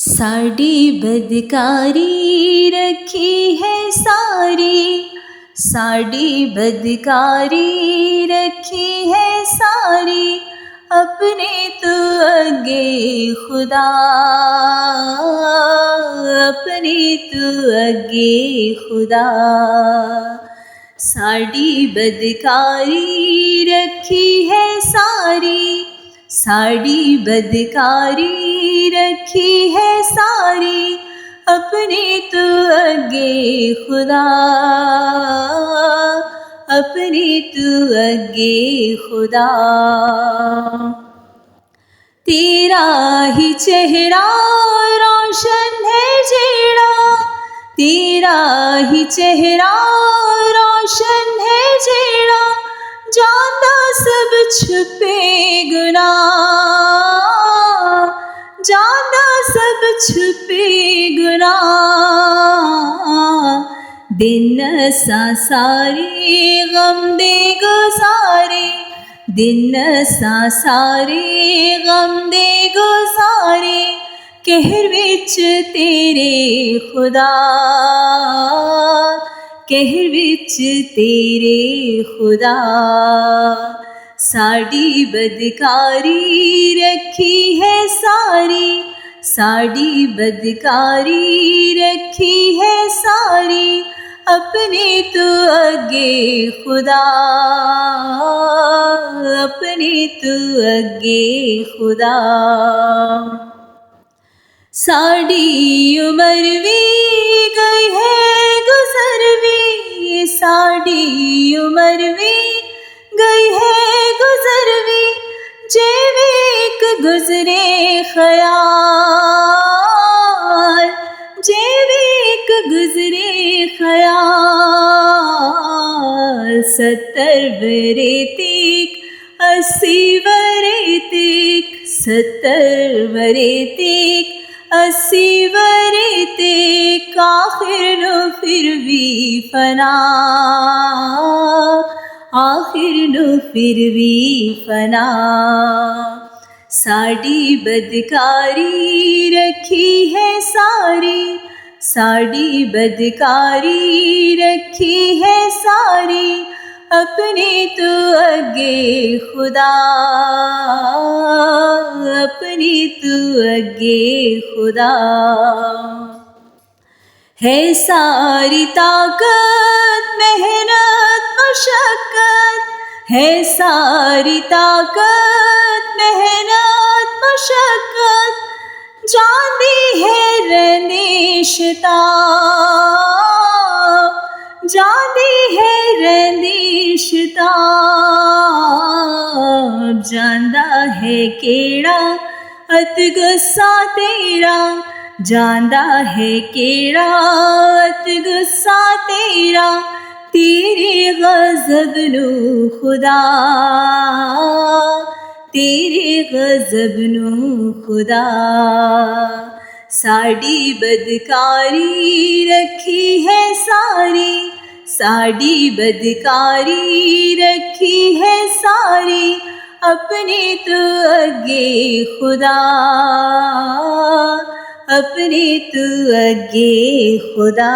साड़ी बदकारी रखी है सारी, साड़ी बदकारी रखी है सारी, अपने तो अगे खुदा, अपने तो अगे खुदा। साड़ी बदकारी रखी है सारी, साड़ी बदकारी रखी है सारी, अपने तो अगे खुदा, अपने तो अगे खुदा। तेरा ही चेहरा रोशन है जेड़ा, तेरा ही चेहरा रोशन है जेड़ा, जाता सब छुपे गुनाह, जाता सब छुपे गुनाह। दिन सा सारे गम दे गुजारे, दिन सा सारे गम दे गुजारे, कहर विच तेरे खुदा, कहर विच तेरे खुदा। साड़ी बदकारी रखी है सारी, साड़ी बदकारी रखी है सारी, अपने तो अगे खुदा, अपने तो अगे खुदा। साड़ी उमर भी गई है गुजर भी, साड़ी उमर भी गई है गुजर भी, जेवेक गुजरे ख्याल, जेवेक गुजरे ख्याल। 70 वरे तीक 80 वरे तीक, 70 वरे तीक 80 वरे तीक, आखिर नो फिर भी फना, आखिर नो फिर भी फना। साड़ी बदकारी रखी है सारी, साड़ी बदकारी रखी है सारी, अपने तो अगे खुदा, अपने तो अगे खुदा। है सारी ताकत मेहनत मशक्कत, है सारी ताकत मेहनत मशक्कत, जाती है रंदिशता, जाती है रंदिशता। जांदा है केड़ा अत गुस्सा तेरा, जांदा है केड़ा अत गुस्सा तेरा, तेरे गज़ब नू खुदा, तेरे गज़ब नू खुदा। साड़ी बदकारी रखी है सारी, साड़ी बदकारी रखी है सारी, अपने तो अगे खुदा, अपने तो अगे खुदा।